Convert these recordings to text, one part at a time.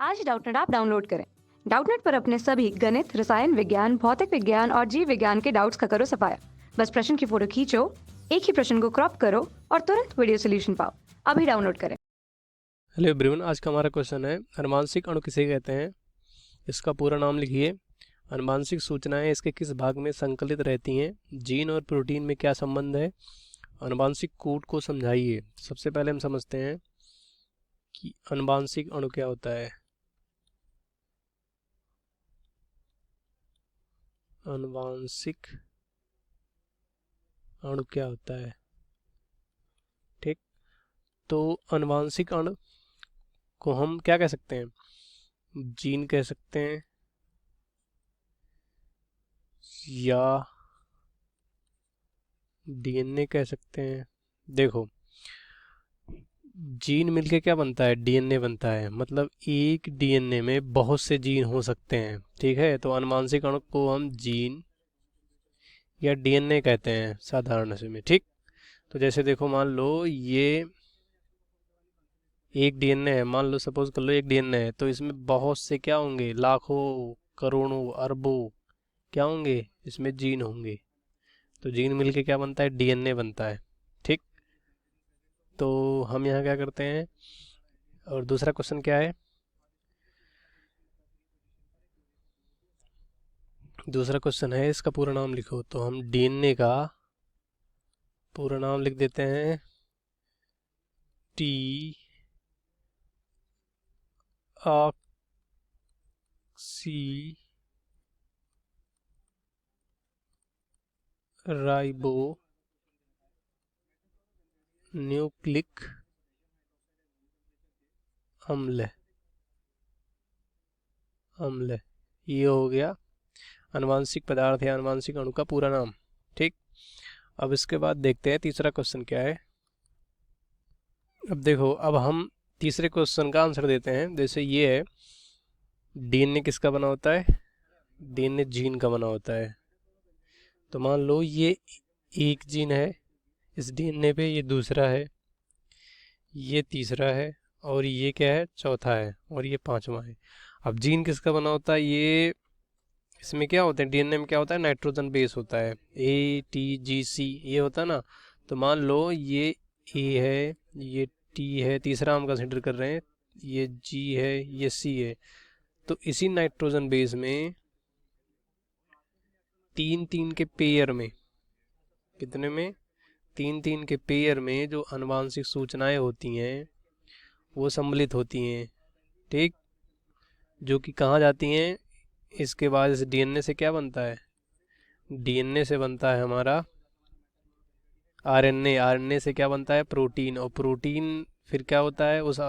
आज Doubtnut app download करें। Doubtnut पर अपने सभी गणित, रसायन विज्ञान, भौतिक विज्ञान और जीव विज्ञान के डाउट्स का करो सफाया। बस प्रश्न की फोटो खींचो, एक ही प्रश्न को क्रॉप करो और तुरंत वीडियो सोल्यूशन पाओ। अभी डाउनलोड करें। हेलो एवरीवन, आज का हमारा क्वेश्चन है अनुवांशिक अणु किसे कहते हैं। इसका पूरा नाम लिखिए। अनुवांशिक सूचनाएं इसके किस भाग में संकलित रहती हैं। जीन और प्रोटीन में क्या संबंध है। अनुवांशिक कूट को समझाइए। सबसे पहले हम समझते हैं कि अनुवांशिक अणु क्या होता है। अनुवांशिक अणु क्या होता है, ठीक। तो अनुवांशिक अणु को हम क्या कह सकते हैं, जीन कह सकते हैं या डीएनए कह सकते हैं। देखो, जीन मिलके क्या बनता है, डीएनए बनता है। मतलब एक डीएनए में बहुत से जीन हो सकते हैं, ठीक है। तो अनुवांशिक अणु को हम जीन या डीएनए कहते हैं साधारण से में, ठीक। तो जैसे देखो, मान लो ये एक डीएनए है, मान लो सपोज कर लो एक डीएनए है, तो इसमें बहुत से क्या होंगे, लाखों, करोड़ों, अरबों क्या होंगे, इसमें जीन होंगे। तो जीन मिलके क्या बनता है, डीएनए बनता है, ठीक। तो हम यहाँ क्या करते हैं, और दूसरा क्वेश्चन क्या है, दूसरा क्वेश्चन है इसका पूरा नाम लिखो। तो हम डीएनए का पूरा नाम लिख देते हैं टी ऑक्सी राइबो न्यूक्लिक अम्ल। ये हो गया अनुवांशिक पदार्थ या अनुवांशिक अणु का पूरा नाम, ठीक। अब इसके बाद देखते हैं तीसरा क्वेश्चन क्या है। अब देखो, अब हम तीसरे क्वेश्चन का आंसर देते हैं। जैसे ये है, डीएनए किसका बना होता है, डीएनए जीन का बना होता है। तो मान लो ये एक जीन है इस डीएनए पे, ये दूसरा है, ये तीसरा है, और ये क्या है, चौथा है, और ये पांचवा है। अब जीन किसका बना होता है, ये इसमें क्या होता है, डीएनए में क्या होता है, नाइट्रोजन बेस होता है, ATGC ये होता है ना। तो मान लो ये ए है, ये टी है, तीसरा हम कंसिडर कर रहे हैं, ये जी है, ये सी है। तो इसी नाइट्रोजन बेस में तीन तीन के पेयर में, कितने में, तीन तीन के पेयर में जो आनुवांशिक सूचनाएं होती हैं वो सम्मिलित होती हैं, ठीक। जो कि कहाँ जाती हैं, इसके बाद इस डीएनए से क्या बनता है, डीएनए से बनता है हमारा आरएनए, आरएनए से क्या बनता है, प्रोटीन, और प्रोटीन फिर क्या होता है उस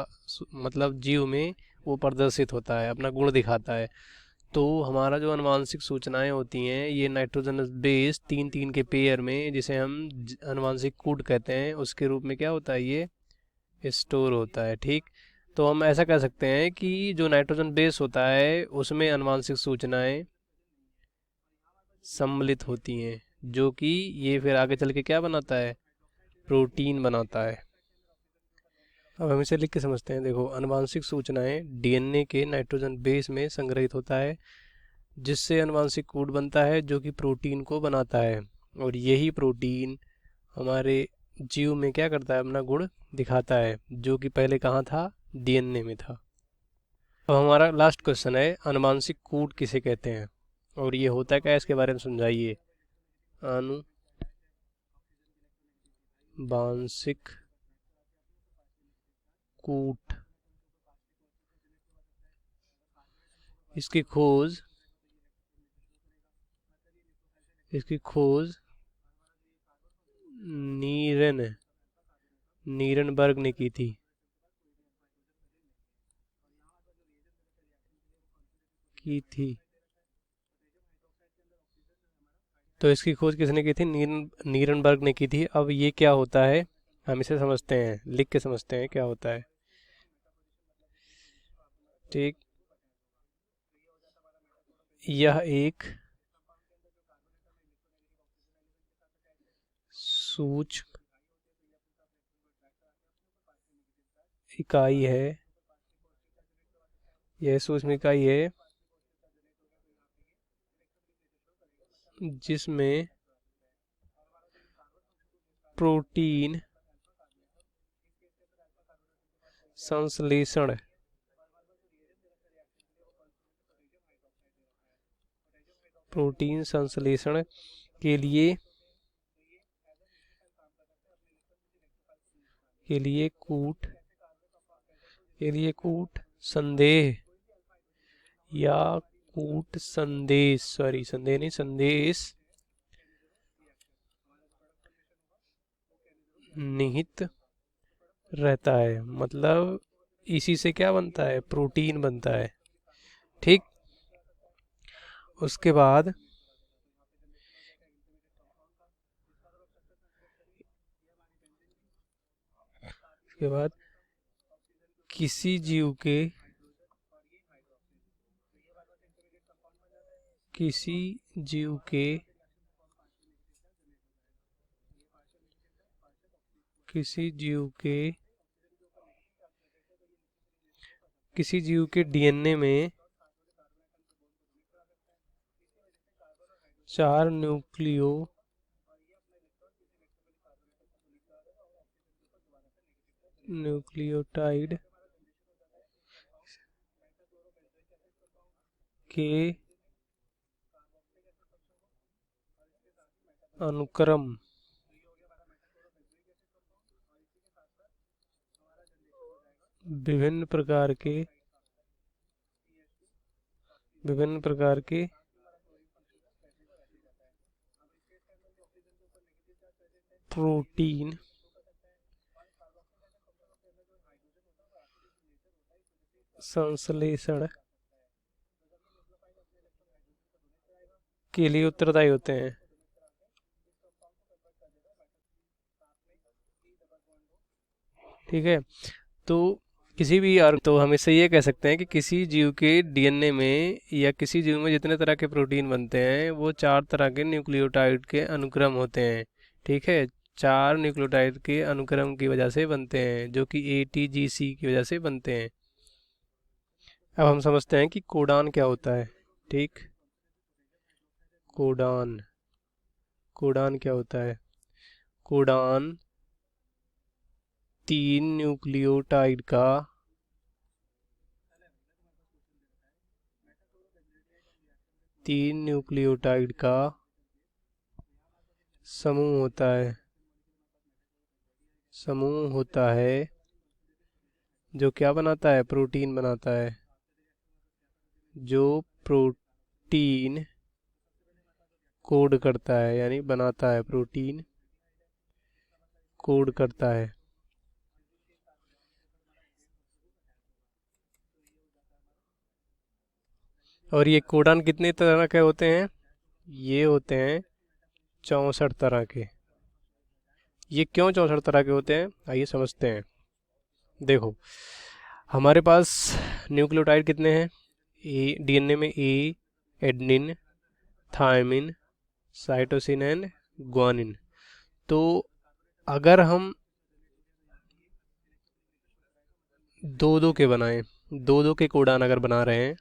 मतलब जीव में वो प्रदर्शित होता है, अपना गुण दिखाता है। तो हमारा जो आनुवांशिक सूचनाएं होती हैं ये नाइट्रोजन बेस तीन तीन के पेयर में, जिसे हम आनुवांशिक कूट कहते हैं, उसके रूप में क्या होता है, ये स्टोर होता है, ठीक। तो हम ऐसा कह सकते हैं कि जो नाइट्रोजन बेस होता है उसमें आनुवांशिक सूचनाएं सम्मिलित होती हैं, जो कि ये फिर आगे चल के क्या बनाता है, प्रोटीन बनाता है। अब हम इसे लिख के समझते हैं। देखो, आनुवांशिक सूचनाएं डीएनए के नाइट्रोजन बेस में संग्रहित होता है, जिससे आनुवांशिक कोड बनता है जो कि प्रोटीन को बनाता है, और यही प्रोटीन हमारे जीव में क्या करता है, अपना गुण दिखाता है, जो कि पहले कहाँ था, डीएनए में था। अब हमारा लास्ट क्वेश्चन है, आनुवांशिक कोड किसे कहते हैं और ये होता क्या है, इसके बारे में समझाइए। आनुवांशिक कूट, इसकी खोज नीरनबर्ग ने की थी, तो इसकी खोज किसने की थी, नीरनबर्ग ने की थी। अब ये क्या होता है, हम इसे समझते हैं, लिख के समझते हैं क्या होता है, ठीक। यह एक सूक्ष्म इकाई है, यह सूक्ष्म इकाई है जिसमें प्रोटीन संश्लेषण के लिए कूट संदेह या कूट संदेश संदेह नहीं संदेश निहित रहता है। मतलब इसी से क्या बनता है, प्रोटीन बनता है। ठीक, उसके बाद किसी जीव के डीएनए में 4 न्यूक्लियोटाइड के अनुक्रम विभिन्न प्रकार के प्रोटीन संश्लेषण के लिए उत्तरदायी होते हैं। ठीक है, तो किसी भी तो हम इससे ये कह सकते हैं कि किसी जीव के डीएनए में या किसी जीव में जितने तरह के प्रोटीन बनते हैं वो 4 तरह के न्यूक्लियोटाइड के अनुक्रम होते हैं। ठीक है, 4 न्यूक्लियोटाइड के अनुक्रम की वजह से बनते हैं, जो कि ATGC की वजह से बनते हैं। अब हम समझते हैं कि कोडान क्या होता है। ठीक, कोडान क्या होता है। कोडान 3 न्यूक्लियोटाइड का समूह होता है जो क्या बनाता है, प्रोटीन बनाता है, जो प्रोटीन कोड करता है, यानी बनाता है, प्रोटीन कोड करता है। और ये कोडान कितने तरह के होते हैं, ये होते हैं 64 तरह के। ये क्यों 64 तरह के होते हैं, आइए समझते हैं। देखो, हमारे पास न्यूक्लियोटाइड कितने हैं, डीएनए में A, adenine, thymine, cytosine and guanine. तो अगर हम 2-2 के बनाएं, 2-2 के कोडान अगर बना रहे हैं,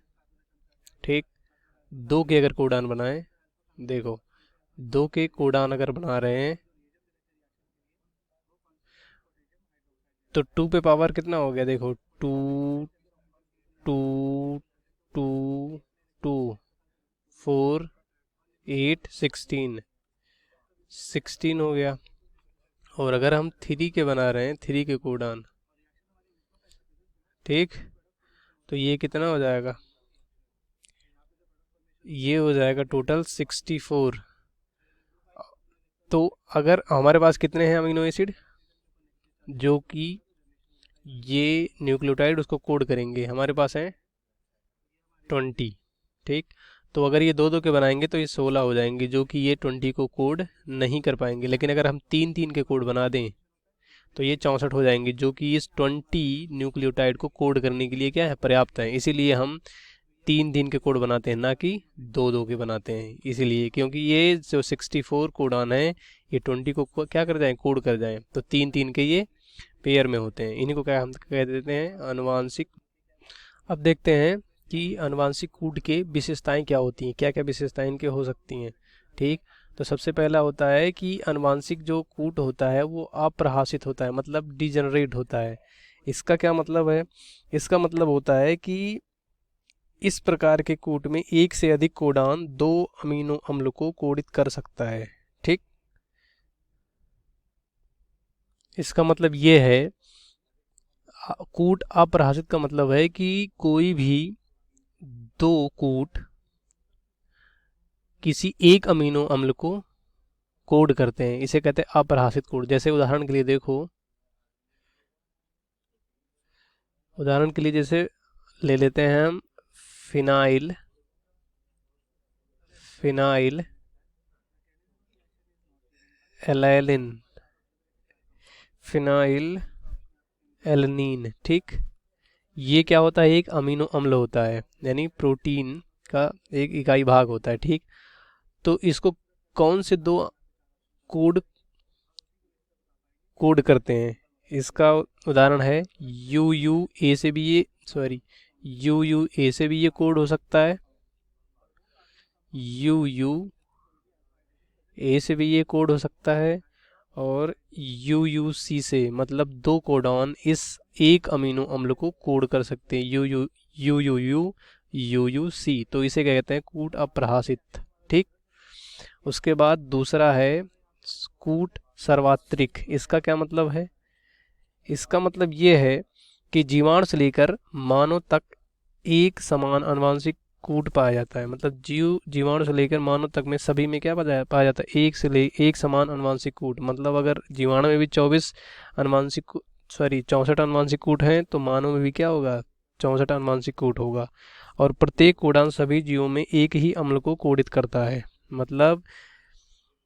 ठीक, 2 के अगर कोडान बनाएं, देखो 2 के कोडान अगर बना रहे हैं तो 2 पे पावर कितना हो गया, देखो 2 2 2 2 4 8 16 हो गया। और अगर हम 3 के बना रहे हैं, 3 के कोडान, ठीक, तो ये कितना हो जाएगा, ये हो जाएगा टोटल 64। तो अगर हमारे पास कितने हैं अमीनो एसिड जो कि ये न्यूक्लियोटाइड उसको कोड करेंगे, हमारे पास है 20। ठीक, तो अगर ये 2-2 के बनाएंगे तो ये 16 हो जाएंगे, जो कि ये 20 को कोड नहीं कर पाएंगे। लेकिन अगर हम 3-3 के कोड बना दें तो ये 64 हो जाएंगे, जो कि इस 20 न्यूक्लियोटाइड को कोड करने के लिए क्या है, पर्याप्त है। इसीलिए हम 3-3 के कोड बनाते हैं, ना कि 2-2 के बनाते हैं। इसीलिए, क्योंकि ये जो 64 कोडान है ये 20 को क्या कर जाए, कोड कर जाए। तो 3-3 के ये पेयर में होते हैं, इन्हीं को क्या हम कह देते हैं, आनुवांशिक। अब देखते हैं कि आनुवांशिक कूट के विशेषताएं क्या होती हैं, क्या क्या विशेषताएं इनके हो सकती हैं। ठीक, तो सबसे पहला होता है कि आनुवांशिक जो कूट होता है वो अप्रहासित होता है, मतलब डिजेनरेट होता है। इसका क्या मतलब है? इसका मतलब होता है कि इस प्रकार के कूट में एक से अधिक कोडान दो अमीनो अम्ल को कोडित कर सकता है। ठीक, इसका मतलब ये है, कूट अप्रहासित का मतलब है कि कोई भी दो कूट किसी एक अमीनो अम्ल को कोड करते हैं, इसे कहते हैं अप्रहासित कूट। जैसे उदाहरण के लिए देखो, उदाहरण के लिए जैसे ले लेते हैं हम फिनाइल, फिनाइल एलाइलिन, फिनाइल एलनीन। ठीक, ये क्या होता है? एक अमीनो अम्ल होता है, यानी प्रोटीन का एक इकाई भाग होता है। ठीक, तो इसको कौन से दो कोड कोड करते हैं? इसका उदाहरण है यू यू ए से भी ये यू यू ए से भी ये कोड हो सकता है, यू यू ए से भी ये कोड हो सकता है, और यू यू सी से, मतलब दो कोडॉन इस एक अमीनो अम्ल को कोड कर सकते हैं, U U U U U U U C. तो इसे क्या कहते हैं? कूट अप्रहासित। ठीक, उसके बाद दूसरा है कूट सार्वत्रिक। इसका क्या मतलब है? इसका मतलब ये है कि जीवाणु से लेकर मानव तक एक समान आनुवंशिक कूट पाया जाता है। मतलब जीवाणु से लेकर मानव तक में सभी में क्या पाया जाता है? एक समान आनुवंशिक कूट। मतलब अगर जीवाणु में भी 64 आनुवंशिक कूट हैं, तो मानव में भी क्या होगा? 64 आनुवंशिक कूट होगा। और प्रत्येक कोडान सभी जीवों में एक ही अम्ल को कोडित करता है। मतलब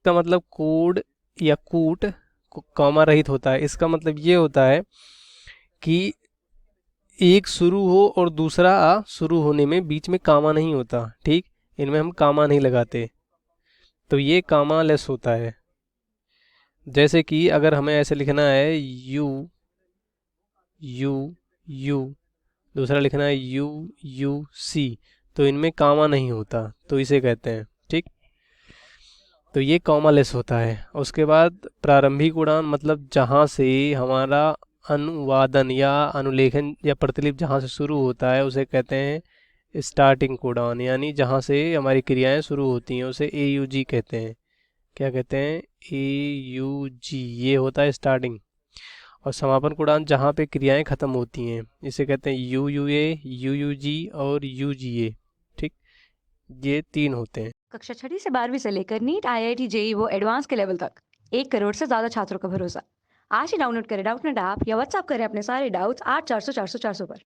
का मतलब कोड या कूट कॉमा रहित होता है। इसका मतलब ये होता है कि एक शुरू हो और दूसरा शुरू होने में बीच में कामा नहीं होता। ठीक, इनमें हम कामा नहीं लगाते, तो ये कामा लेस होता है। जैसे कि अगर हमें ऐसे लिखना है यू यू यू, दूसरा लिखना है यू यू सी, तो इनमें कामा नहीं होता, तो इसे कहते हैं। ठीक, तो ये कॉमा लेस होता है। उसके बाद प्रारंभिक उड़ान, मतलब जहाँ से हमारा अनुवादन या अनुलेखन या प्रतिलिपि जहाँ से शुरू होता है उसे कहते हैं स्टार्टिंग कोडान, यानी जहाँ से हमारी क्रियाएं शुरू होती हैं उसे AUG कहते हैं। क्या कहते हैं? AUG, ये होता है स्टार्टिंग। और समापन कोडान जहाँ पे क्रियाएं खत्म होती हैं इसे कहते हैं UUA, UUG और UGA। ठीक, ये 3 होते हैं। कक्षा 6वीं से 12वीं से लेकर नीट, IIT, JEE वो एडवांस के लेवल तक 1 करोड़ से ज्यादा छात्रों का भरोसा। आज ही डाउनलोड करें डाउटनेट ऐप या व्हाट्सएप करें अपने सारे डाउट्स 8400 400 400 पर।